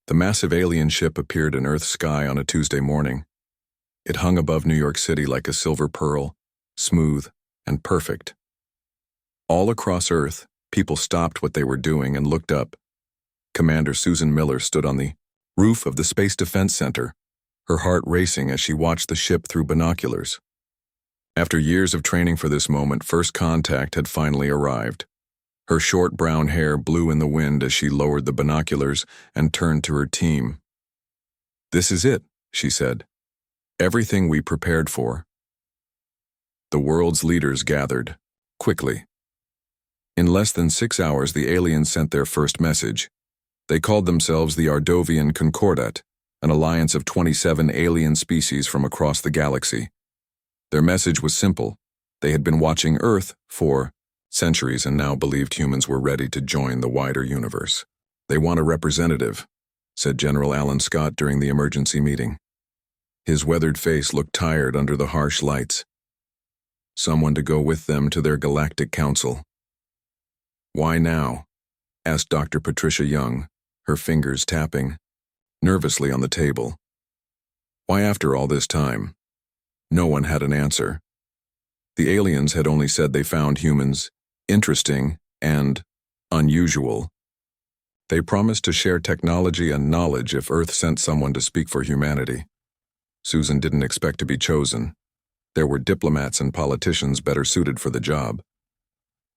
The massive alien ship appeared in Earth's sky on a Tuesday morning. It hung above New York City like a silver pearl, smooth and perfect. All across Earth, people stopped what they were doing and looked up. Commander Susan Miller stood on the roof of the Space Defense Center, her heart racing as she watched the ship through binoculars. After years of training for this moment, first contact had finally arrived. Her short brown hair blew in the wind as she lowered the binoculars and turned to her team. "This is it," she said. "Everything we prepared for." The world's leaders gathered, quickly. In less than 6 hours, the aliens sent their first message. They called themselves the Ardovian Concordat, an alliance of 27 alien species from across the galaxy. Their message was simple. They had been watching Earth for centuries and now believed humans were ready to join the wider universe. "They want a representative," said General Alan Scott during the emergency meeting. His weathered face looked tired under the harsh lights. "Someone to go with them to their galactic council." "Why now?" asked Dr. Patricia Young, her fingers tapping nervously on the table. "Why after all this time?" No one had an answer. The aliens had only said they found humans interesting and unusual. They promised to share technology and knowledge if Earth sent someone to speak for humanity. Susan didn't expect to be chosen. There were diplomats and politicians better suited for the job.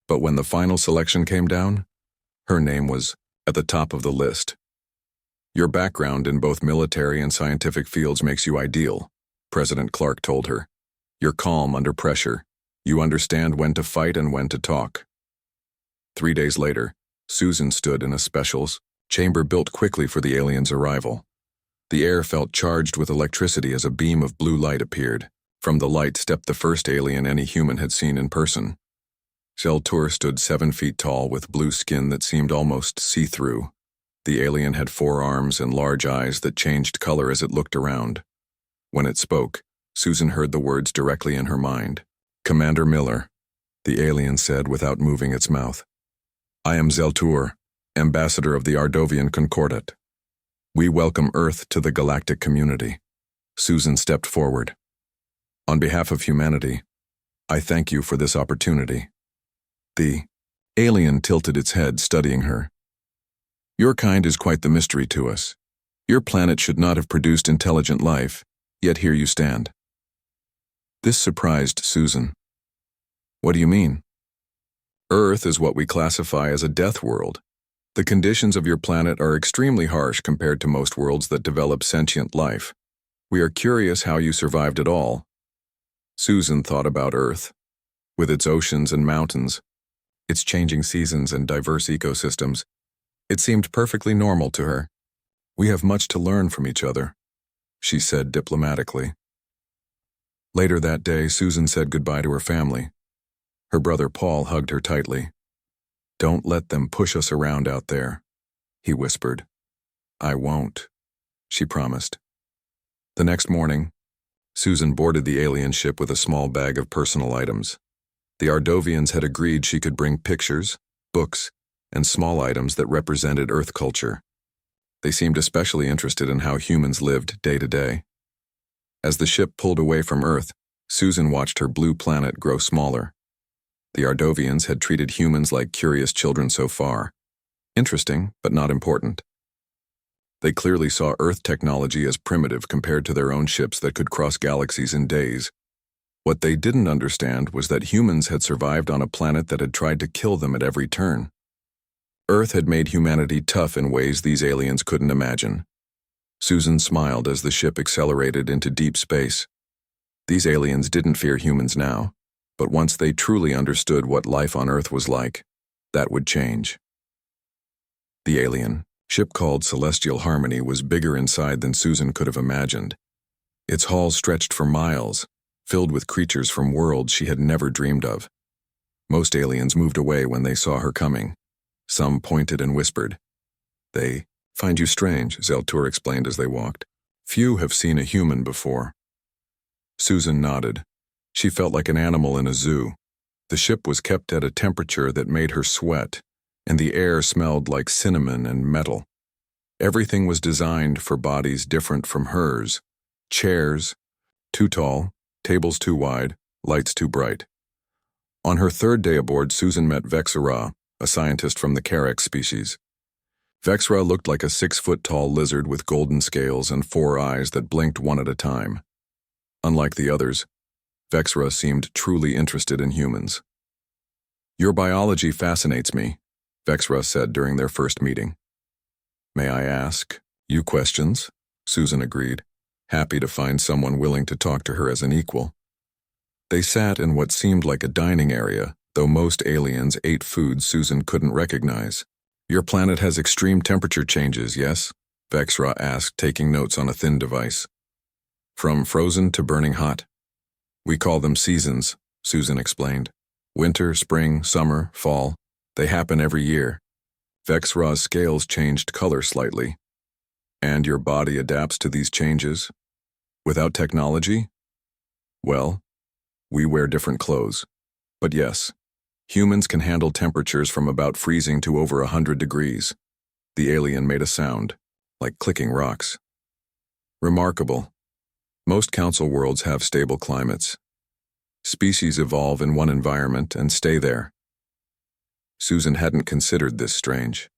But when the final selection came down, her name was at the top of the list. "Your background in both military and scientific fields makes you ideal," President Clark told her. "You're calm under pressure. You understand when to fight and when to talk." 3 days later, Susan stood in a special chamber built quickly for the aliens' arrival. The air felt charged with electricity as a beam of blue light appeared. From the light stepped the first alien any human had seen in person. Zeltur stood 7 feet tall with blue skin that seemed almost see-through. The alien had 4 arms and large eyes that changed color as it looked around. When it spoke, Susan heard the words directly in her mind. "Commander Miller," the alien said without moving its mouth. "I am Zeltur, ambassador of the Ardovian Concordat. We welcome Earth to the galactic community." Susan stepped forward. "On behalf of humanity, I thank you for this opportunity." The alien tilted its head, studying her. "Your kind is quite the mystery to us. Your planet should not have produced intelligent life, yet here you stand." This surprised Susan. "What do you mean?" "Earth is what we classify as a death world. The conditions of your planet are extremely harsh compared to most worlds that develop sentient life. We are curious how you survived it all." Susan thought about Earth, with its oceans and mountains, its changing seasons and diverse ecosystems. It seemed perfectly normal to her. "We have much to learn from each other," she said diplomatically. Later that day, Susan said goodbye to her family. Her brother Paul hugged her tightly. "Don't let them push us around out there," he whispered. "I won't," she promised. The next morning, Susan boarded the alien ship with a small bag of personal items. The Ardovians had agreed she could bring pictures, books, and small items that represented Earth culture. They seemed especially interested in how humans lived day to day. As the ship pulled away from Earth, Susan watched her blue planet grow smaller. The Ardovians had treated humans like curious children so far. Interesting, but not important. They clearly saw Earth technology as primitive compared to their own ships that could cross galaxies in days. What they didn't understand was that humans had survived on a planet that had tried to kill them at every turn. Earth had made humanity tough in ways these aliens couldn't imagine. Susan smiled as the ship accelerated into deep space. These aliens didn't fear humans now, but once they truly understood what life on Earth was like, that would change. The alien ship called Celestial Harmony was bigger inside than Susan could have imagined. Its halls stretched for miles, filled with creatures from worlds she had never dreamed of. Most aliens moved away when they saw her coming. Some pointed and whispered. "They find you strange," Zeltur explained as they walked. "Few have seen a human before." Susan nodded. She felt like an animal in a zoo. The ship was kept at a temperature that made her sweat, and the air smelled like cinnamon and metal. Everything was designed for bodies different from hers. Chairs, too tall, tables too wide, lights too bright. On her third day aboard, Susan met Vexera, a scientist from the Carex species. Vexera looked like a 6-foot-tall lizard with golden scales and 4 eyes that blinked one at a time. Unlike the others, Vexera seemed truly interested in humans. "Your biology fascinates me," Vexera said during their first meeting. "May I ask you questions?" Susan agreed, happy to find someone willing to talk to her as an equal. They sat in what seemed like a dining area, though most aliens ate food Susan couldn't recognize. "Your planet has extreme temperature changes, yes?" Vexera asked, taking notes on a thin device. "From frozen to burning hot. We call them seasons," Susan explained. "Winter, spring, summer, fall. They happen every year." Vexera's scales changed color slightly. "And your body adapts to these changes? Without technology?" "Well, we wear different clothes. But yes, humans can handle temperatures from about freezing to over 100 degrees. The alien made a sound, like clicking rocks. "Remarkable. Most council worlds have stable climates. Species evolve in one environment and stay there." Susan hadn't considered this strange.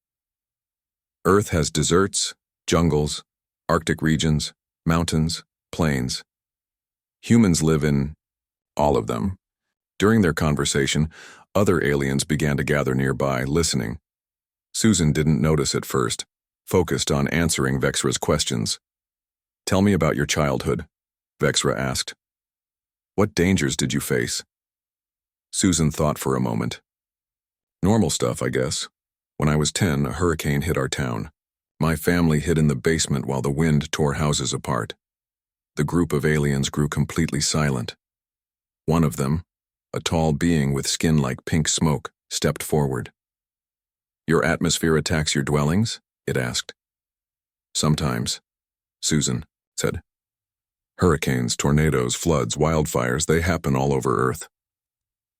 "Earth has deserts, jungles, Arctic regions, mountains, plains. Humans live in all of them." During their conversation, other aliens began to gather nearby, listening. Susan didn't notice at first, focused on answering Vexera's questions. "Tell me about your childhood," Vexera asked. "What dangers did you face?" Susan thought for a moment. "Normal stuff, I guess. When I was 10, a hurricane hit our town. My family hid in the basement while the wind tore houses apart. The group of aliens grew completely silent. One of them, a tall being with skin like pink smoke, stepped forward. "Your atmosphere attacks your dwellings?" it asked. "Sometimes," Susan said. "Hurricanes, tornadoes, floods, wildfires, they happen all over Earth."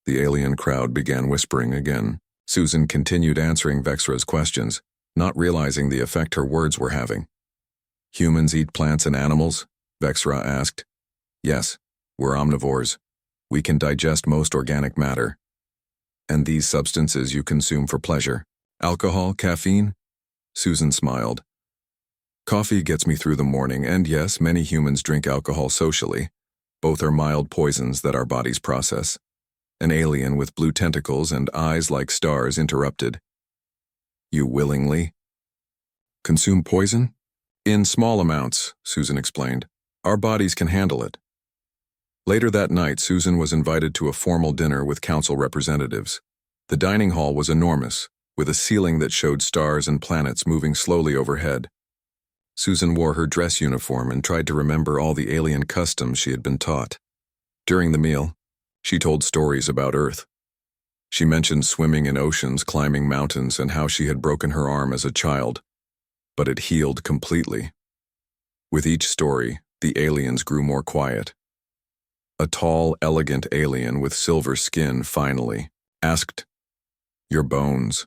The alien crowd began whispering again. Susan continued answering Vexera's questions, not realizing the effect her words were having. "Humans eat plants and animals?" Vexera asked. "Yes, we're omnivores. We can digest most organic matter." "And these substances you consume for pleasure? Alcohol, caffeine?" Susan smiled. "Coffee gets me through the morning, and yes, many humans drink alcohol socially. Both are mild poisons that our bodies process." An alien with blue tentacles and eyes like stars interrupted. "You willingly consume poison?" "In small amounts," Susan explained. "Our bodies can handle it." Later that night, Susan was invited to a formal dinner with council representatives. The dining hall was enormous, with a ceiling that showed stars and planets moving slowly overhead. Susan wore her dress uniform and tried to remember all the alien customs she had been taught. During the meal, she told stories about Earth. She mentioned swimming in oceans, climbing mountains, and how she had broken her arm as a child, but it healed completely. With each story, the aliens grew more quiet. A tall, elegant alien with silver skin finally asked, "Your bones,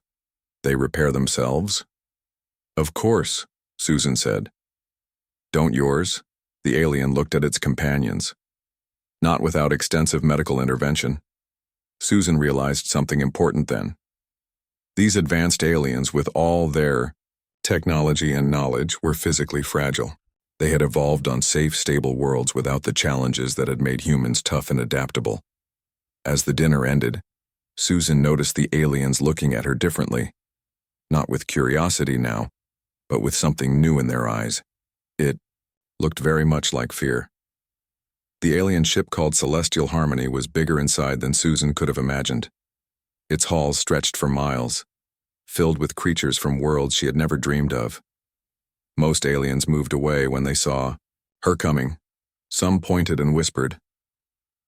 they repair themselves?" "Of course," Susan said. "Don't yours?" The alien looked at its companions. "Not without extensive medical intervention." Susan realized something important then. These advanced aliens, with all their technology and knowledge, were physically fragile. They had evolved on safe, stable worlds without the challenges that had made humans tough and adaptable. As the dinner ended, Susan noticed the aliens looking at her differently. Not with curiosity now, but with something new in their eyes. It looked very much like fear. The alien ship called Celestial Harmony was bigger inside than Susan could have imagined. Its halls stretched for miles, filled with creatures from worlds she had never dreamed of. Most aliens moved away when they saw her coming. Some pointed and whispered.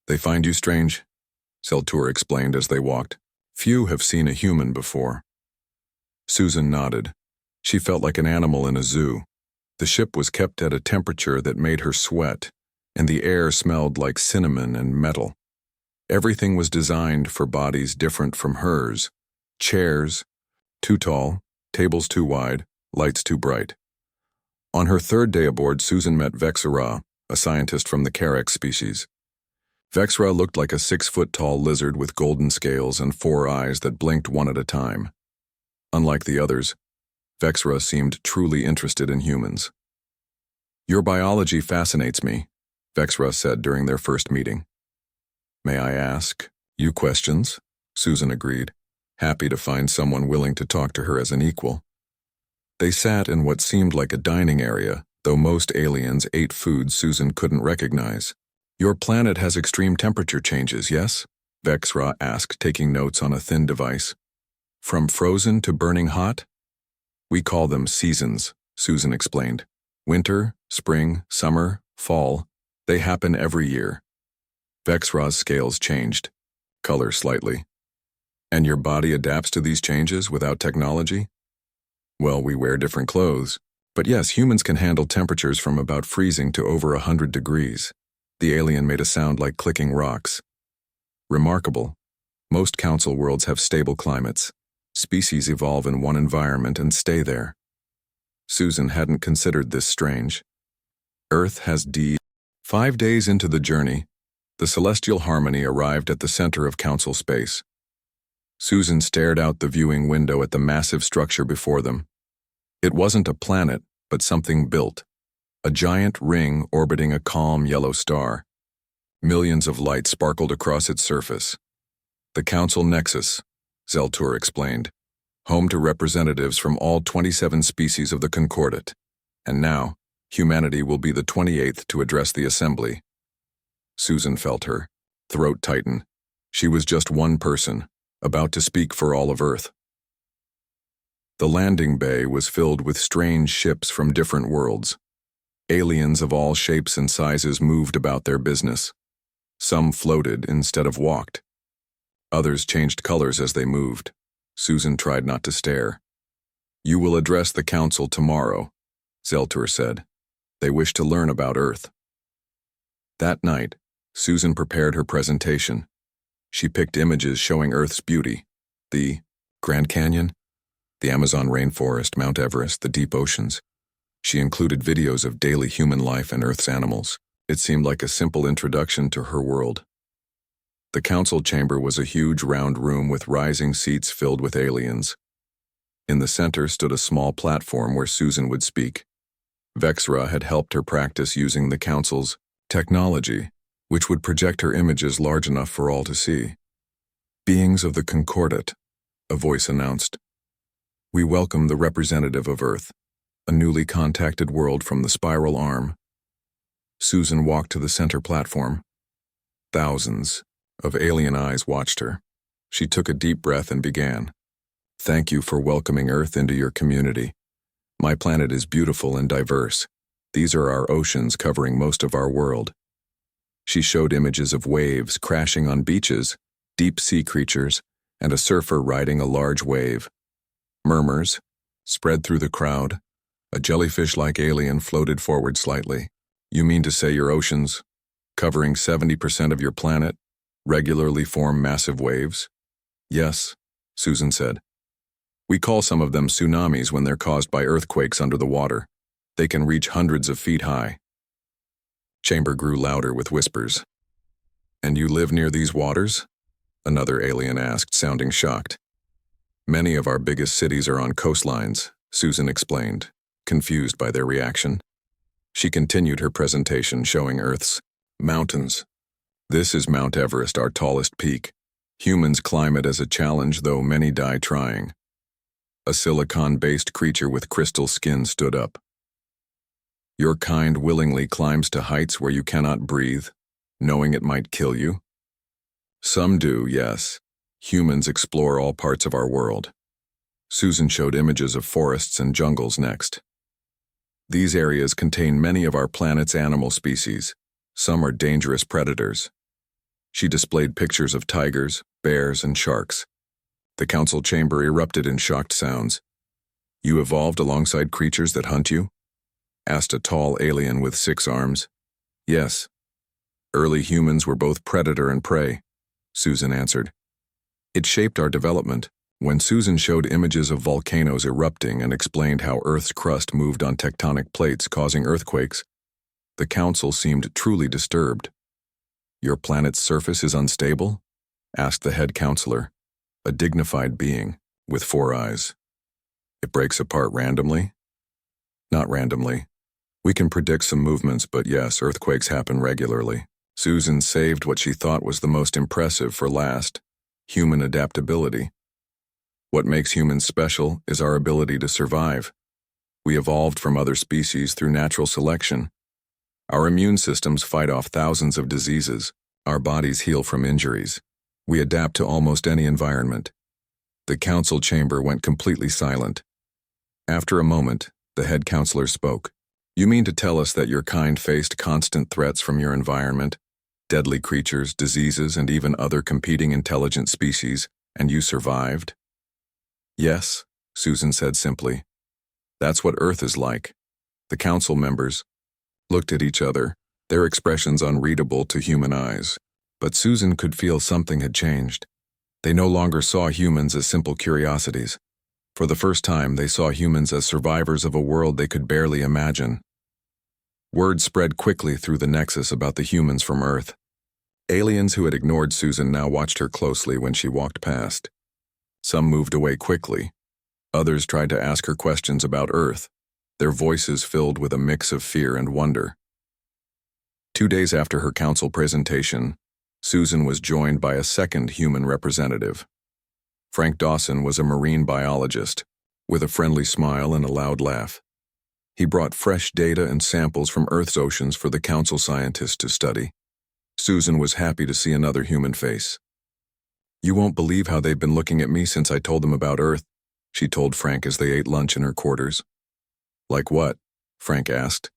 "They find you strange," Seltur explained as they walked. "Few have seen a human before." Susan nodded. She felt like an animal in a zoo. The ship was kept at a temperature that made her sweat, and the air smelled like cinnamon and metal. Everything was designed for bodies different from hers. Chairs, too tall, tables too wide, lights too bright. On her third day aboard, Susan met Vexera, a scientist from the Carex species. Vexera looked like a 6-foot-tall lizard with golden scales and 4 eyes that blinked one at a time. Unlike the others, Vexera seemed truly interested in humans. "Your biology fascinates me," Vexera said during their first meeting. "May I ask you questions?" Susan agreed, happy to find someone willing to talk to her as an equal. They sat in what seemed like a dining area, though most aliens ate food Susan couldn't recognize. "Your planet has extreme temperature changes, yes?" Vexera asked, taking notes on a thin device. "From frozen to burning hot?" "We call them seasons," Susan explained. "Winter, spring, summer, fall, they happen every year." Vexera's scales changed, color slightly. "And your body adapts to these changes without technology?" "Well, we wear different clothes. But yes, humans can handle temperatures from about freezing to over 100 degrees. The alien made a sound like clicking rocks. "Remarkable. Most council worlds have stable climates. Species evolve in one environment and stay there." Susan hadn't considered this strange. Earth has 5 days into the journey, the celestial harmony arrived at the center of council space. Susan stared out the viewing window at the massive structure before them. It wasn't a planet, but something built. A giant ring orbiting a calm yellow star. Millions of lights sparkled across its surface. "The Council Nexus," Zeltur explained, "home to representatives from all 27 species of the Concordat. And now, humanity will be the 28th to address the assembly." Susan felt her throat tighten. She was just one person, about to speak for all of Earth. The landing bay was filled with strange ships from different worlds. Aliens of all shapes and sizes moved about their business. Some floated instead of walked. Others changed colors as they moved. Susan tried not to stare. "You will address the council tomorrow," Zeltur said. "They wish to learn about Earth." That night, Susan prepared her presentation. She picked images showing Earth's beauty: the Grand Canyon, the Amazon rainforest, Mount Everest, the deep oceans. She included videos of daily human life and Earth's animals. It seemed like a simple introduction to her world. The council chamber was a huge round room with rising seats filled with aliens. In the center stood a small platform where Susan would speak. Vexera had helped her practice using the council's technology, which would project her images large enough for all to see. "Beings of the Concordat," a voice announced. "We welcome the representative of Earth, a newly contacted world from the spiral arm." Susan walked to the center platform. Thousands of alien eyes watched her. She took a deep breath and began. "Thank you for welcoming Earth into your community. My planet is beautiful and diverse. These are our oceans covering most of our world." She showed images of waves crashing on beaches, deep sea creatures, and a surfer riding a large wave. Murmurs spread through the crowd. A jellyfish-like alien floated forward slightly. "You mean to say your oceans, covering 70% of your planet, regularly form massive waves?" "Yes," Susan said. "We call some of them tsunamis when they're caused by earthquakes under the water. They can reach hundreds of feet high." Chamber grew louder with whispers. "And you live near these waters?" another alien asked, sounding shocked. "Many of our biggest cities are on coastlines," Susan explained, confused by their reaction. She continued her presentation, showing Earth's mountains. "This is Mount Everest, our tallest peak. Humans climb it as a challenge, though many die trying." A silicon-based creature with crystal skin stood up. "Your kind willingly climbs to heights where you cannot breathe, knowing it might kill you?" "Some do, yes. Humans explore all parts of our world." Susan showed images of forests and jungles next. "These areas contain many of our planet's animal species. Some are dangerous predators." She displayed pictures of tigers, bears, and sharks. The council chamber erupted in shocked sounds. "You evolved alongside creatures that hunt you?" asked a tall alien with 6 arms. "Yes. Early humans were both predator and prey," Susan answered. "It shaped our development, When Susan showed images of volcanoes erupting and explained how Earth's crust moved on tectonic plates causing earthquakes, the council seemed truly disturbed. "Your planet's surface is unstable?" asked the head counselor, a dignified being with 4 eyes. "It breaks apart randomly?" "Not randomly. We can predict some movements, but yes, earthquakes happen regularly." Susan saved what she thought was the most impressive for last: human adaptability. What makes humans special is our ability to survive. We evolved from other species through natural selection. Our immune systems fight off thousands of diseases. Our bodies heal from injuries. We adapt to almost any environment. The council chamber went completely silent. After a moment, the head counselor spoke. "You mean to tell us that your kind faced constant threats from your environment, deadly creatures, diseases, and even other competing intelligent species, and you survived?" "Yes," Susan said simply. "That's what Earth is like." The council members looked at each other, their expressions unreadable to human eyes. But Susan could feel something had changed. They no longer saw humans as simple curiosities. For the first time, they saw humans as survivors of a world they could barely imagine. Word spread quickly through the nexus about the humans from Earth. Aliens who had ignored Susan now watched her closely when she walked past. Some moved away quickly. Others tried to ask her questions about Earth, their voices filled with a mix of fear and wonder. 2 days after her council presentation, Susan was joined by a second human representative. Frank Dawson was a marine biologist, with a friendly smile and a loud laugh. He brought fresh data and samples from Earth's oceans for the council scientists to study. Susan was happy to see another human face. "You won't believe how they've been looking at me since I told them about Earth," she told Frank as they ate lunch in her quarters. "Like what?" Frank asked,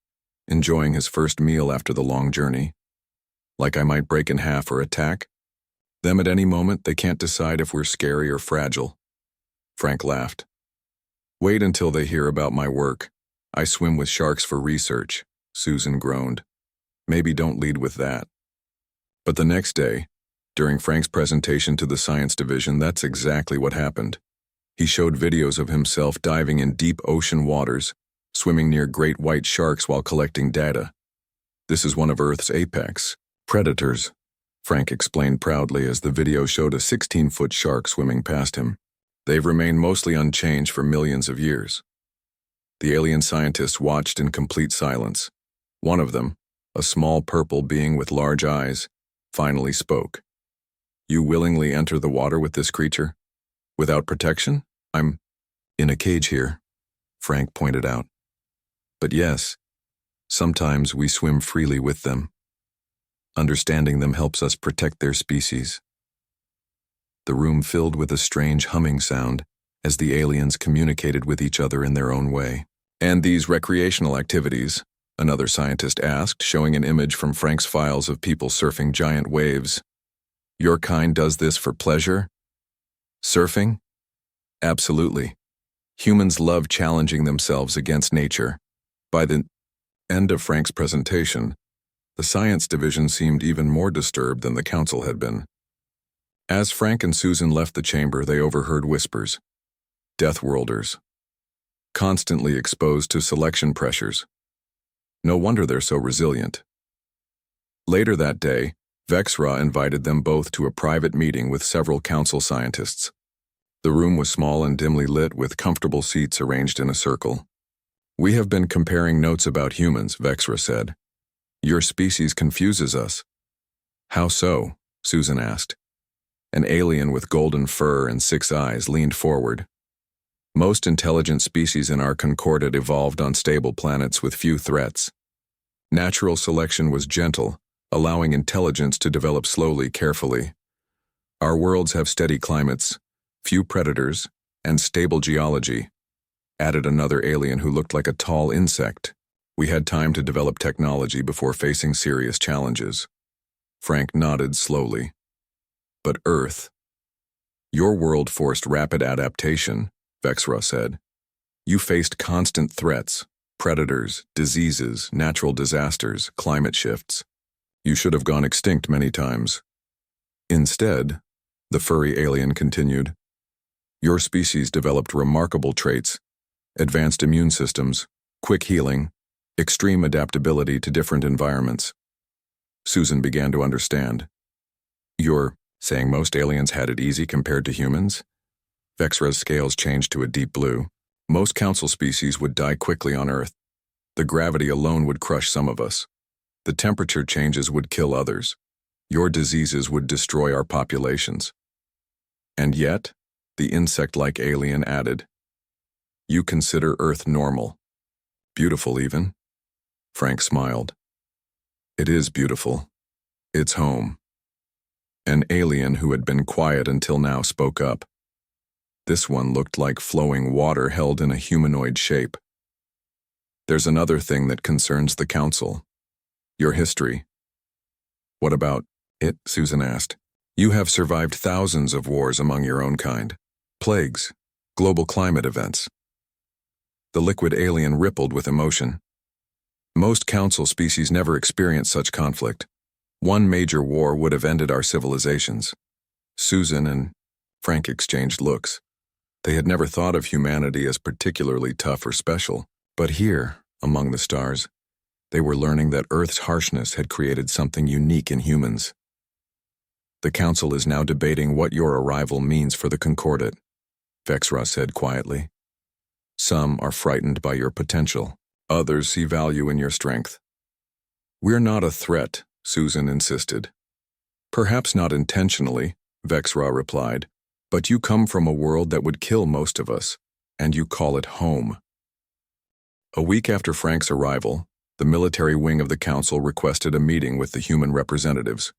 enjoying his first meal after the long journey. "Like I might break in half or attack? Them at any moment, they can't decide if we're scary or fragile." Frank laughed. "Wait until they hear about my work. I swim with sharks for research," Susan groaned. "Maybe don't lead with that." But the next day, during Frank's presentation to the science division, that's exactly what happened. He showed videos of himself diving in deep ocean waters, swimming near great white sharks while collecting data. "This is one of Earth's apex predators," Frank explained proudly as the video showed a 16-foot shark swimming past him. "They've remained mostly unchanged for millions of years." The alien scientists watched in complete silence. One of them, a small purple being with large eyes, finally spoke. "You willingly enter the water with this creature? Without protection? I'm in a cage here," Frank pointed out. "But yes, sometimes we swim freely with them. Understanding them helps us protect their species." The room filled with a strange humming sound as the aliens communicated with each other in their own way. "And these recreational activities?" another scientist asked, showing an image from Frank's files of people surfing giant waves. "Your kind does this for pleasure? Surfing? Absolutely. Humans love challenging themselves against nature." By the end of Frank's presentation, the science division seemed even more disturbed than the council had been. As Frank and Susan left the chamber, they overheard whispers. Deathworlders. Constantly exposed to selection pressures. No wonder they're so resilient. Later that day, Vexra invited them both to a private meeting with several council scientists. The room was small and dimly lit with comfortable seats arranged in a circle. "We have been comparing notes about humans," Vexra said. "Your species confuses us." "How so?" Susan asked. An alien with golden fur and 6 eyes leaned forward. "Most intelligent species in our concordat evolved on stable planets with few threats. Natural selection was gentle, allowing intelligence to develop slowly, carefully. Our worlds have steady climates, few predators, and stable geology," added another alien who looked like a tall insect. "We had time to develop technology before facing serious challenges." Frank nodded slowly. "But Earth? Your world forced rapid adaptation," Vexra said. "You faced constant threats, predators, diseases, natural disasters, climate shifts. You should have gone extinct many times. Instead," the furry alien continued, Your species developed remarkable traits: advanced immune systems, quick healing, extreme adaptability to different environments. Susan began to understand. You're saying most aliens had it easy compared to humans? Vexra's scales changed to a deep blue. Most council species would die quickly on Earth. The gravity alone would crush some of us. The temperature changes would kill others. Your diseases would destroy our populations. And yet, the insect-like alien added, you consider Earth normal. Beautiful even. Frank smiled. It is beautiful. It's home. An alien who had been quiet until now spoke up. This one looked like flowing water held in a humanoid shape. There's another thing that concerns the Council. Your history. What about it? Susan asked. You have survived thousands of wars among your own kind. Plagues. Global climate events. The liquid alien rippled with emotion. Most Council species never experience such conflict. One major war would have ended our civilizations. Susan and Frank exchanged looks. They had never thought of humanity as particularly tough or special, but here, among the stars, they were learning that Earth's harshness had created something unique in humans. The Council is now debating what your arrival means for the Concordat, Vexra said quietly. Some are frightened by your potential. Others see value in your strength. We're not a threat, Susan insisted. Perhaps not intentionally, Vexra replied, but you come from a world that would kill most of us, and you call it home. A week after Frank's arrival, the military wing of the Council requested a meeting with the human representatives.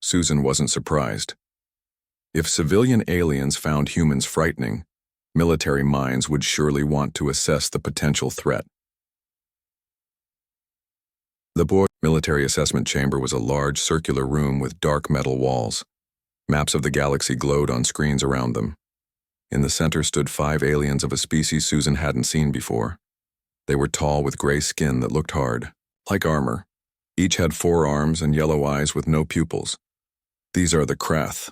Susan wasn't surprised. If civilian aliens found humans frightening, military minds would surely want to assess the potential threat. The Board military assessment chamber was a large circular room with dark metal walls. Maps of the galaxy glowed on screens around them. In the center stood 5 aliens of a species Susan hadn't seen before. They were tall with gray skin that looked hard, like armor. Each had 4 arms and yellow eyes with no pupils. These are the Krath,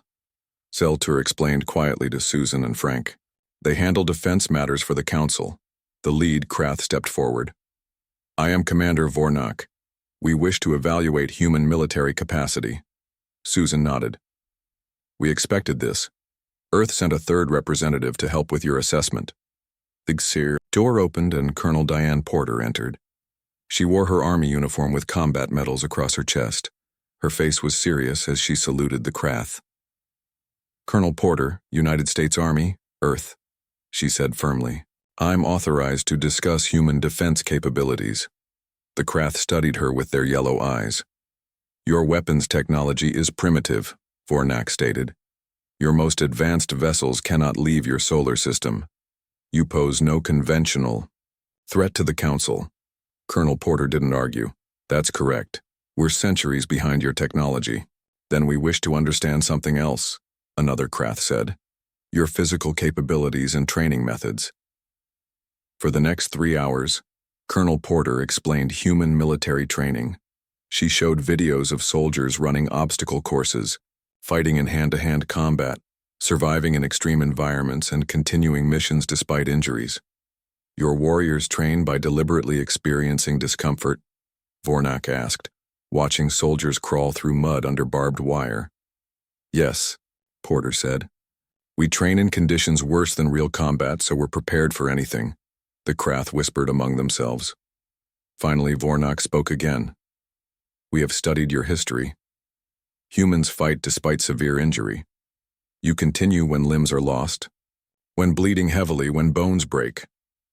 Seltur explained quietly to Susan and Frank. They handle defense matters for the Council. The lead Krath stepped forward. I am Commander Vornak. We wish to evaluate human military capacity. Susan nodded. We expected this. Earth sent a 3rd representative to help with your assessment. The door opened and Colonel Diane Porter entered. She wore her army uniform with combat medals across her chest. Her face was serious as she saluted the Krath. Colonel Porter, United States Army, Earth, she said firmly. I'm authorized to discuss human defense capabilities. The Krath studied her with their yellow eyes. Your weapons technology is primitive, Vornak stated. Your most advanced vessels cannot leave your solar system. You pose no conventional threat to the Council. Colonel Porter didn't argue. That's correct. We're centuries behind your technology. Then we wish to understand something else, another Krath said. Your physical capabilities and training methods. For the next 3 hours, Colonel Porter explained human military training. She showed videos of soldiers running obstacle courses, fighting in hand-to-hand combat, surviving in extreme environments, and continuing missions despite injuries. Your warriors train by deliberately experiencing discomfort? Vornak asked, watching soldiers crawl through mud under barbed wire. Yes, Porter said. We train in conditions worse than real combat, so we're prepared for anything, the Krath whispered among themselves. Finally, Vornak spoke again. We have studied your history. Humans fight despite severe injury. You continue when limbs are lost, when bleeding heavily, when bones break.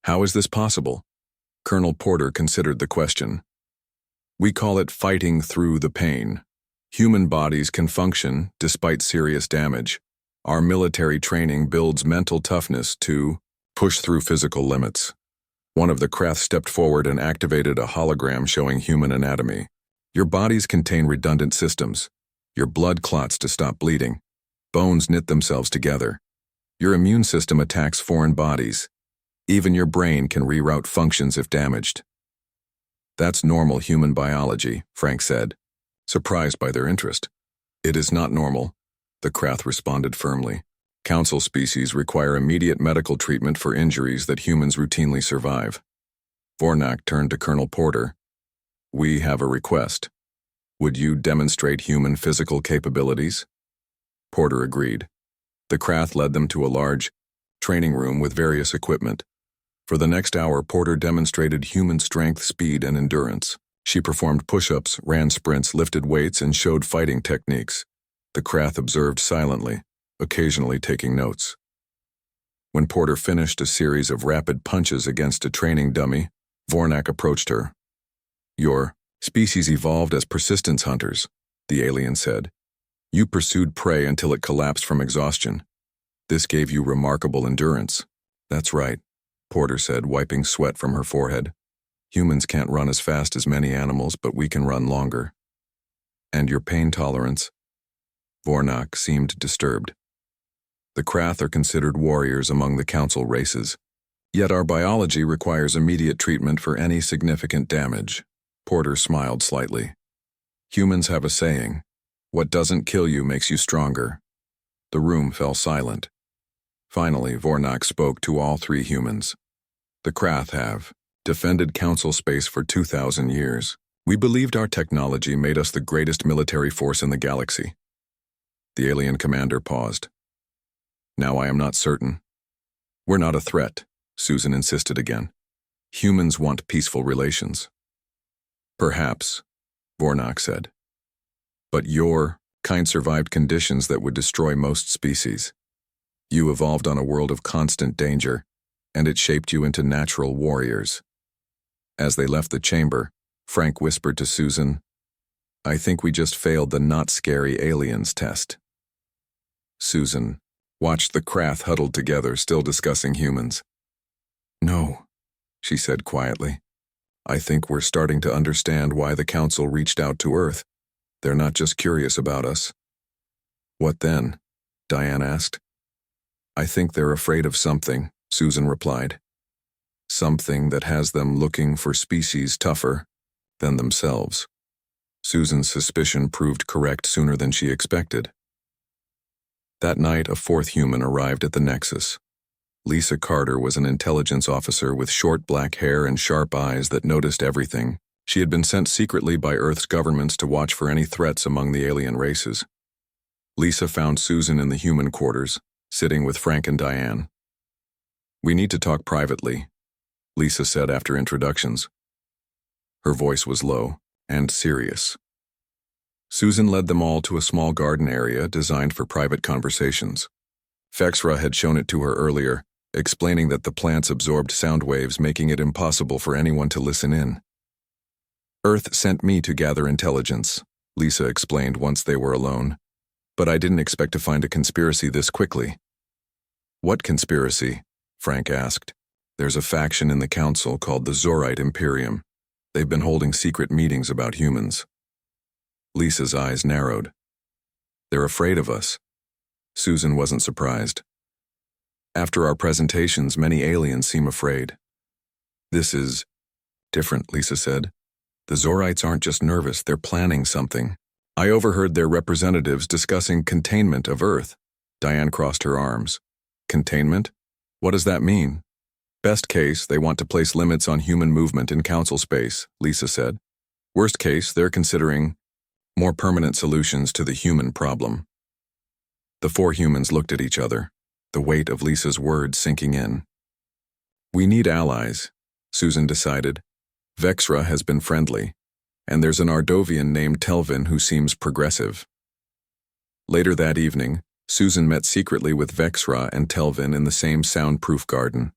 How is this possible? Colonel Porter considered the question. We call it fighting through the pain. Human bodies can function despite serious damage. Our military training builds mental toughness to push through physical limits. One of the Krath stepped forward and activated a hologram showing human anatomy. Your bodies contain redundant systems. Your blood clots to stop bleeding. Bones knit themselves together. Your immune system attacks foreign bodies. Even your brain can reroute functions if damaged. That's normal human biology, Frank said, surprised by their interest. It is not normal, the Krath responded firmly. Council species require immediate medical treatment for injuries that humans routinely survive. Vornak turned to Colonel Porter. We have a request. Would you demonstrate human physical capabilities? Porter agreed. The Krath led them to a large training room with various equipment. For the next hour, Porter demonstrated human strength, speed, and endurance. She performed push-ups, ran sprints, lifted weights, and showed fighting techniques. The Krath observed silently, occasionally taking notes. When Porter finished a series of rapid punches against a training dummy, Vornak approached her. Your species evolved as persistence hunters, the alien said. You pursued prey until it collapsed from exhaustion. This gave you remarkable endurance. That's right, Porter said, wiping sweat from her forehead. Humans can't run as fast as many animals, but we can run longer. And your pain tolerance? Vornak seemed disturbed. The Krath are considered warriors among the Council races. Yet our biology requires immediate treatment for any significant damage. Porter smiled slightly. Humans have a saying, what doesn't kill you makes you stronger. The room fell silent. Finally, Vornak spoke to all three humans. The Krath have defended Council space for 2,000 years. We believed our technology made us the greatest military force in the galaxy. The alien commander paused. Now I am not certain. We're not a threat, Susan insisted again. Humans want peaceful relations. Perhaps, Vornak said. But your kind survived conditions that would destroy most species. You evolved on a world of constant danger, and it shaped you into natural warriors. As they left the chamber, Frank whispered to Susan, I think we just failed the not scary aliens test. Susan watched the Krath huddled together, still discussing humans. No, she said quietly. I think we're starting to understand why the Council reached out to Earth. They're not just curious about us. What then? Diane asked. I think they're afraid of something, Susan replied. Something that has them looking for species tougher than themselves. Susan's suspicion proved correct sooner than she expected. That night, a fourth human arrived at the Nexus. Lisa Carter was an intelligence officer with short black hair and sharp eyes that noticed everything. She had been sent secretly by Earth's governments to watch for any threats among the alien races. Lisa found Susan in the human quarters, sitting with Frank and Diane. We need to talk privately, Lisa said after introductions. Her voice was low and serious. Susan led them all to a small garden area designed for private conversations. Vexra had shown it to her earlier, explaining that the plants absorbed sound waves, making it impossible for anyone to listen in. Earth sent me to gather intelligence, Lisa explained once they were alone. But I didn't expect to find a conspiracy this quickly. What conspiracy? Frank asked. There's a faction in the Council called the Zorite Imperium. They've been holding secret meetings about humans. Lisa's eyes narrowed. They're afraid of us. Susan wasn't surprised. After our presentations, many aliens seem afraid. This is different, Lisa said. The Zorites aren't just nervous, they're planning something. I overheard their representatives discussing containment of Earth. Diane crossed her arms. Containment? What does that mean? Best case, they want to place limits on human movement in Council space, Lisa said. Worst case, they're considering more permanent solutions to the human problem. The four humans looked at each other, the weight of Lisa's words sinking in. We need allies, Susan decided. Vexra has been friendly, and there's an Ardovian named Telvin who seems progressive. Later that evening, Susan met secretly with Vexra and Telvin in the same soundproof garden.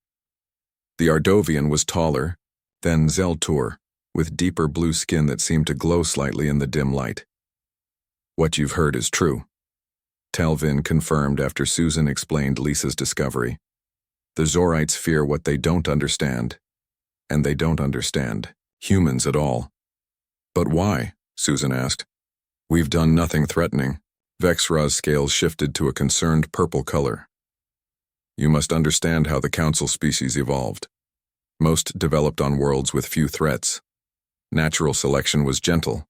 The Ardovian was taller than Zeltur, with deeper blue skin that seemed to glow slightly in the dim light. What you've heard is true, Telvin confirmed after Susan explained Lisa's discovery. The Zorites fear what they don't understand, and they don't understand humans at all. But why? Susan asked. We've done nothing threatening. Vexra's scales shifted to a concerned purple color. You must understand how the Council species evolved. Most developed on worlds with few threats. Natural selection was gentle.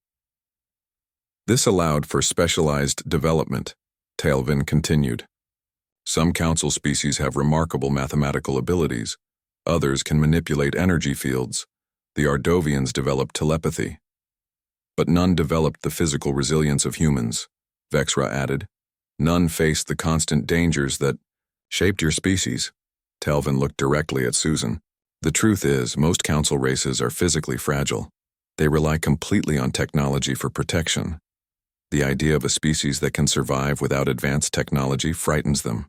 This allowed for specialized development, Telvin continued. Some council species have remarkable mathematical abilities. Others can manipulate energy fields. The Ardovians developed telepathy. But none developed the physical resilience of humans, Vexra added. None faced the constant dangers that shaped your species. Talvin looked directly at Susan. The truth is, most council races are physically fragile. They rely completely on technology for protection. The idea of a species that can survive without advanced technology frightens them.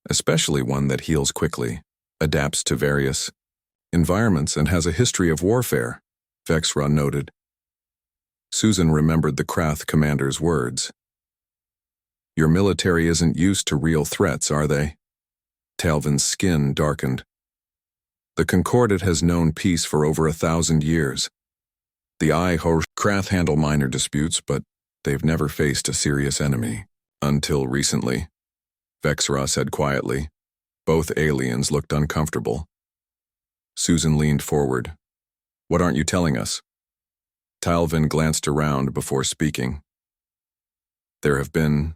Especially one that heals quickly, adapts to various environments, and has a history of warfare, Vexra noted. Susan remembered the Krath commander's words. Your military isn't used to real threats, are they? Talvin's skin darkened. The Concordat has known peace for over 1,000 years. The Krath handle minor disputes, but they've never faced a serious enemy. Until recently, Vexra said quietly. Both aliens looked uncomfortable. Susan leaned forward. What aren't you telling us? Talvin glanced around before speaking. There have been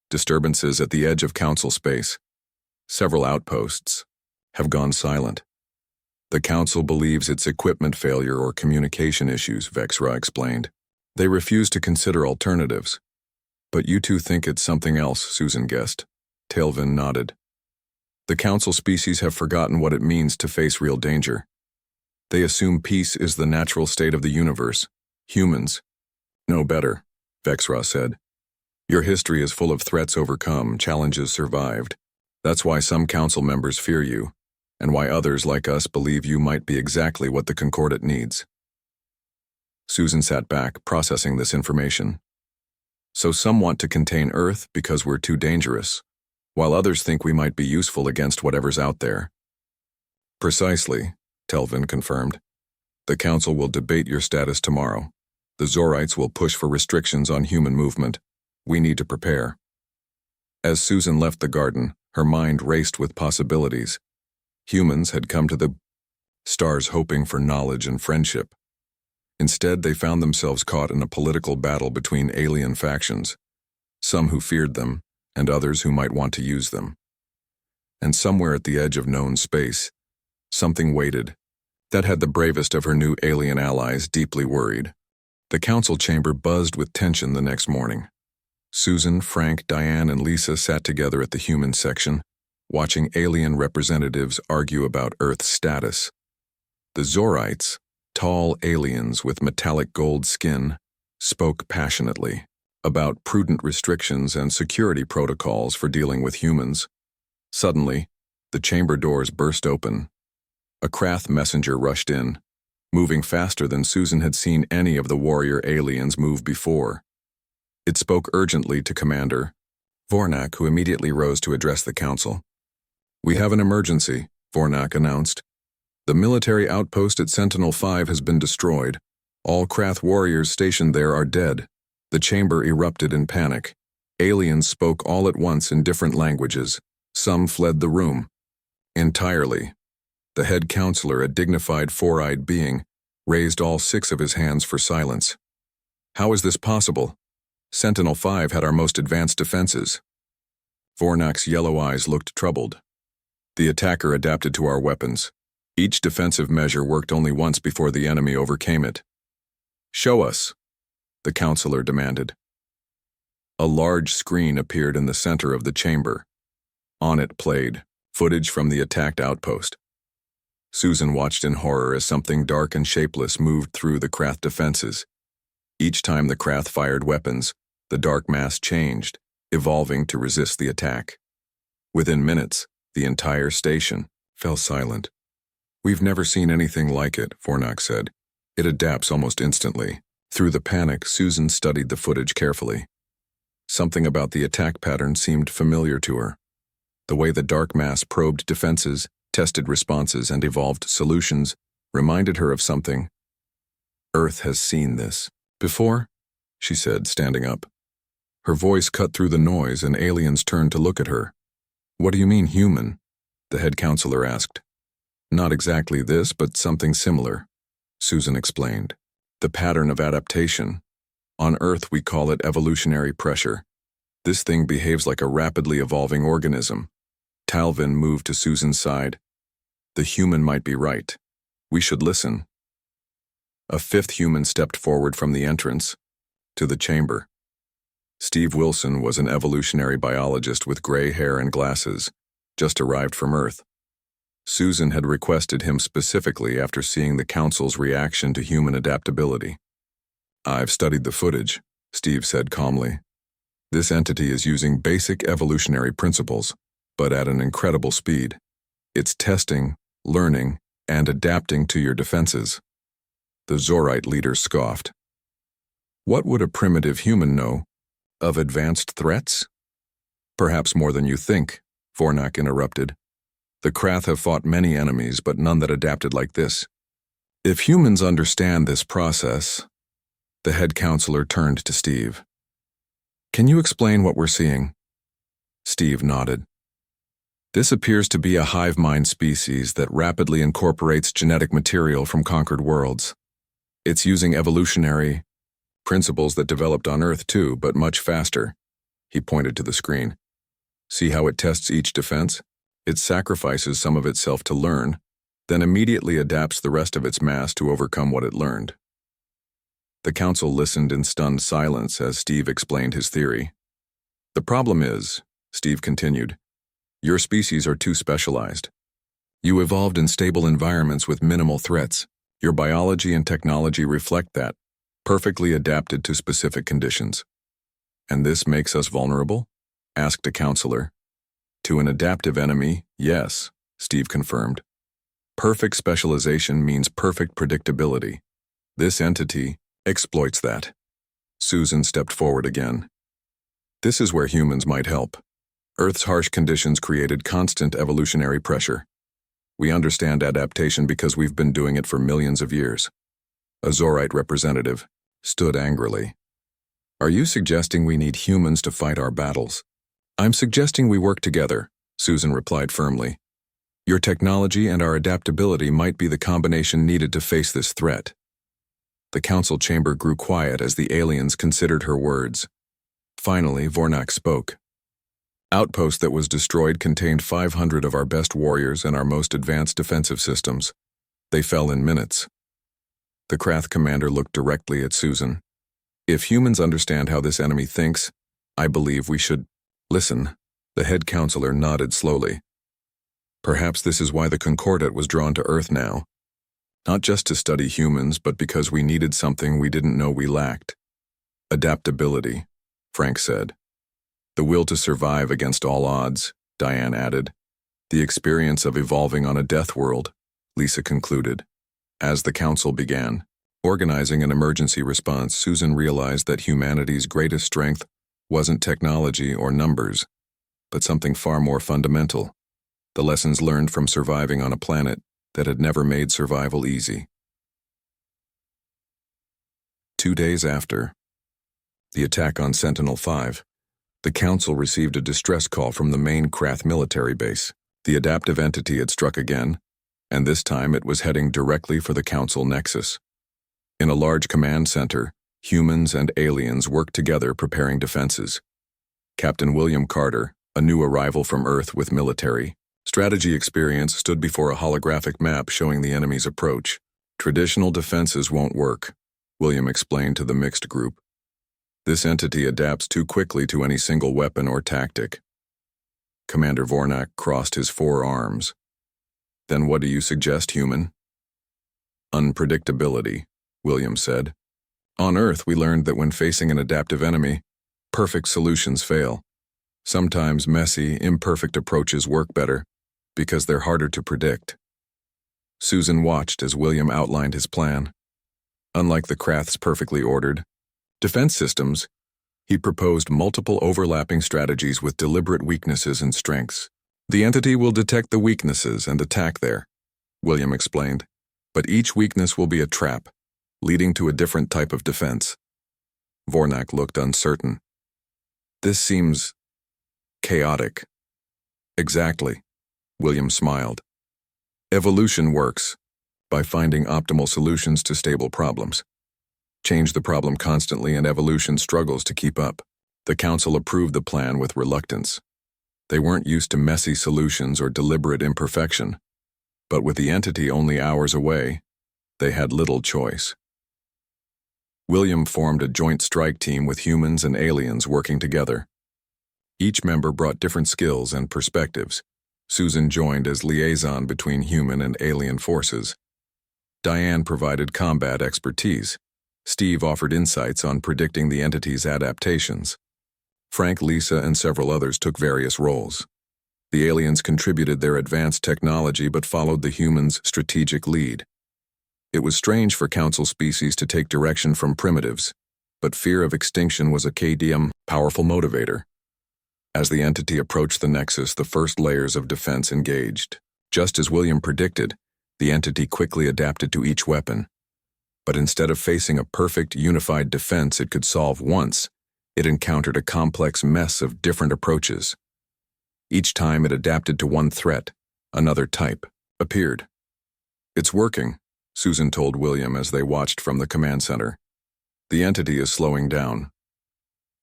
disturbances at the edge of council space. Several outposts have gone silent. The council believes it's equipment failure or communication issues, Vexra explained. They refuse to consider alternatives. But you two think it's something else, Susan guessed. Talvin nodded. The council species have forgotten what it means to face real danger. They assume peace is the natural state of the universe. Humans know better, Vexra said. Your history is full of threats overcome, challenges survived. That's why some council members fear you, and why others like us believe you might be exactly what the Concordat needs. Susan sat back, processing this information. So some want to contain Earth because we're too dangerous, while others think we might be useful against whatever's out there. Precisely, Talvin confirmed. The council will debate your status tomorrow. The Zorites will push for restrictions on human movement. We need to prepare. As Susan left the garden, her mind raced with possibilities. Humans had come to the stars hoping for knowledge and friendship. Instead, they found themselves caught in a political battle between alien factions, some who feared them, and others who might want to use them. And somewhere at the edge of known space, something waited that had the bravest of her new alien allies deeply worried. The council chamber buzzed with tension the next morning. Susan, Frank, Diane, and Lisa sat together at the human section, watching alien representatives argue about Earth's status. The Zorites, tall aliens with metallic gold skin, spoke passionately about prudent restrictions and security protocols for dealing with humans. Suddenly, the chamber doors burst open. A Krath messenger rushed in, moving faster than Susan had seen any of the warrior aliens move before. It spoke urgently to Commander Vornak, who immediately rose to address the council. We have an emergency, Vornak announced. The military outpost at Sentinel-5 has been destroyed. All Krath warriors stationed there are dead. The chamber erupted in panic. Aliens spoke all at once in different languages. Some fled the room entirely. The head counselor, a dignified four-eyed being, raised all 6 of his hands for silence. How is this possible? Sentinel-5 had our most advanced defenses. Vornak's yellow eyes looked troubled. The attacker adapted to our weapons. Each defensive measure worked only once before the enemy overcame it. Show us, the counselor demanded. A large screen appeared in the center of the chamber. On it played footage from the attacked outpost. Susan watched in horror as something dark and shapeless moved through the Krath defenses. Each time the Krath fired weapons, the dark mass changed, evolving to resist the attack. Within minutes, the entire station fell silent. We've never seen anything like it, Vornak said. It adapts almost instantly. Through the panic, Susan studied the footage carefully. Something about the attack pattern seemed familiar to her. The way the dark mass probed defenses, tested responses, and evolved solutions reminded her of something. Earth has seen this before, she said, standing up. Her voice cut through the noise, and aliens turned to look at her. What do you mean, human? The head counselor asked. Not exactly this, but something similar, Susan explained. The pattern of adaptation. On Earth, we call it evolutionary pressure. This thing behaves like a rapidly evolving organism. Talvin moved to Susan's side. The human might be right. We should listen. A fifth human stepped forward from the entrance to the chamber. Steve Wilson was an evolutionary biologist with gray hair and glasses, just arrived from Earth. Susan had requested him specifically after seeing the Council's reaction to human adaptability. "I've studied the footage," Steve said calmly. "This entity is using basic evolutionary principles, but at an incredible speed. It's testing, learning, and adapting to your defenses." The Zorite leader scoffed. "What would a primitive human know of advanced threats?" "Perhaps more than you think," Vornak interrupted. "The Krath have fought many enemies, but none that adapted like this. If humans understand this process..." The head counselor turned to Steve. "Can you explain what we're seeing?" Steve nodded. "This appears to be a hive mind species that rapidly incorporates genetic material from conquered worlds. It's using evolutionary principles that developed on Earth too, but much faster." He pointed to the screen. "See how it tests each defense? It sacrifices some of itself to learn, then immediately adapts the rest of its mass to overcome what it learned." The council listened in stunned silence as Steve explained his theory. "The problem is," Steve continued, "your species are too specialized. You evolved in stable environments with minimal threats. Your biology and technology reflect that, perfectly adapted to specific conditions." "And this makes us vulnerable?" asked a counselor. "To an adaptive enemy, yes," Steve confirmed. "Perfect specialization means perfect predictability. This entity exploits that." Susan stepped forward again. "This is where humans might help. Earth's harsh conditions created constant evolutionary pressure. We understand adaptation because we've been doing it for millions of years." A Zorite representative stood angrily. "Are you suggesting we need humans to fight our battles?" "I'm suggesting we work together," Susan replied firmly. "Your technology and our adaptability might be the combination needed to face this threat." The council chamber grew quiet as the aliens considered her words. Finally, Vornak spoke. "Outpost that was destroyed contained 500 of our best warriors and our most advanced defensive systems. They fell in minutes." The Krath commander looked directly at Susan. "If humans understand how this enemy thinks, I believe we should listen." The head counselor nodded slowly. "Perhaps this is why the Concordat was drawn to Earth now. Not just to study humans, but because we needed something we didn't know we lacked. Adaptability," Frank said. "The will to survive against all odds," Diane added. "The experience of evolving on a death world," Lisa concluded. As the council began organizing an emergency response, Susan realized that humanity's greatest strength wasn't technology or numbers, but something far more fundamental: the lessons learned from surviving on a planet that had never made survival easy. 2 days after the attack on Sentinel-5, the Council received a distress call from the main Krath military base. The adaptive entity had struck again, and this time it was heading directly for the Council nexus. In a large command center, humans and aliens worked together preparing defenses. Captain William Carter, a new arrival from Earth with military strategy experience, stood before a holographic map showing the enemy's approach. "Traditional defenses won't work," William explained to the mixed group. "This entity adapts too quickly to any single weapon or tactic." Commander Vornak crossed his forearms. "Then what do you suggest, human?" "Unpredictability," William said. "On Earth, we learned that when facing an adaptive enemy, perfect solutions fail. Sometimes messy, imperfect approaches work better because they're harder to predict." Susan watched as William outlined his plan. Unlike the Krath's perfectly ordered defense systems, he proposed multiple overlapping strategies with deliberate weaknesses and strengths. "The entity will detect the weaknesses and attack there," William explained, "but each weakness will be a trap, leading to a different type of defense." Vornak looked uncertain. "This seems chaotic." "Exactly," William smiled. "Evolution works by finding optimal solutions to stable problems. Change the problem constantly and evolution struggles to keep up." The council approved the plan with reluctance. They weren't used to messy solutions or deliberate imperfection, but with the entity only hours away, they had little choice. William formed a joint strike team with humans and aliens working together. Each member brought different skills and perspectives. Susan joined as liaison between human and alien forces. Diane provided combat expertise. Steve offered insights on predicting the entity's adaptations. Frank, Lisa, and several others took various roles. The aliens contributed their advanced technology but followed the humans' strategic lead. It was strange for council species to take direction from primitives, but fear of extinction was a powerful motivator. As the entity approached the nexus, the first layers of defense engaged. Just as William predicted, the entity quickly adapted to each weapon. But instead of facing a perfect, unified defense it could solve once, it encountered a complex mess of different approaches. Each time it adapted to one threat, another type appeared. "It's working," Susan told William as they watched from the command center. "The entity is slowing down."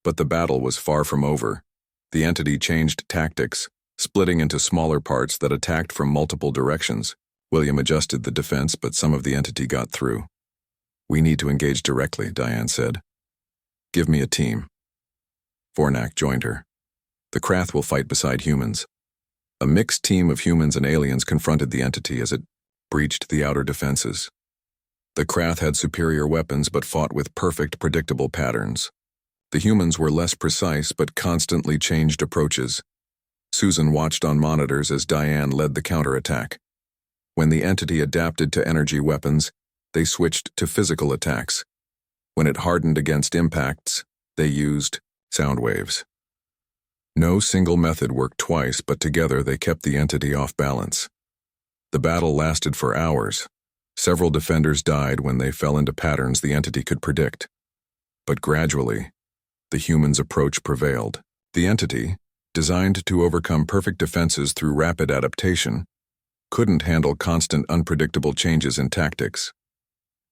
But the battle was far from over. The entity changed tactics, splitting into smaller parts that attacked from multiple directions. William adjusted the defense, but some of the entity got through. "We need to engage directly," Diane said. "Give me a team." Fornak joined her. "The Krath will fight beside humans." A mixed team of humans and aliens confronted the entity as it breached the outer defenses. The Krath had superior weapons but fought with perfect, predictable patterns. The humans were less precise but constantly changed approaches. Susan watched on monitors as Diane led the counterattack. When the entity adapted to energy weapons, they switched to physical attacks. When it hardened against impacts, they used sound waves. No single method worked twice, but together they kept the entity off balance. The battle lasted for hours. Several defenders died when they fell into patterns the entity could predict. But gradually, the humans' approach prevailed. The entity, designed to overcome perfect defenses through rapid adaptation, couldn't handle constant, unpredictable changes in tactics.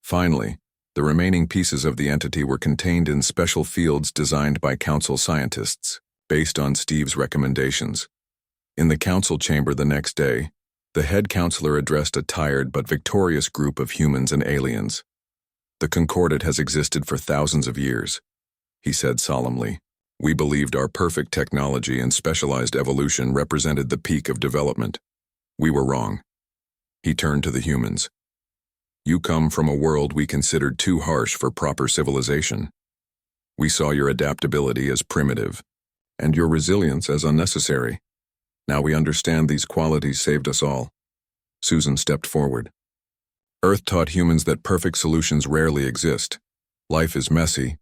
Finally, the remaining pieces of the entity were contained in special fields designed by council scientists, based on Steve's recommendations. In the council chamber the next day, the head counselor addressed a tired but victorious group of humans and aliens. "The Concordat has existed for thousands of years," he said solemnly. "We believed our perfect technology and specialized evolution represented the peak of development. We were wrong." He turned to the humans. "You come from a world we considered too harsh for proper civilization. We saw your adaptability as primitive, and your resilience as unnecessary. Now we understand these qualities saved us all." Susan stepped forward. "Earth taught humans that perfect solutions rarely exist. Life is messy.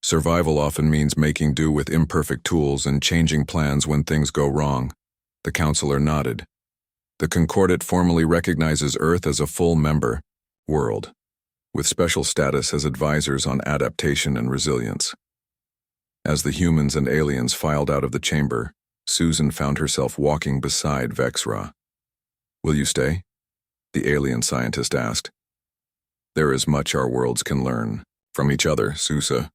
Survival often means making do with imperfect tools and changing plans when things go wrong." The counselor nodded. "The Concordat formally recognizes Earth as a full member world, with special status as advisors on adaptation and resilience." As the humans and aliens filed out of the chamber, Susan found herself walking beside Vexra. "Will you stay?" the alien scientist asked. "There is much our worlds can learn from each other, Susa,"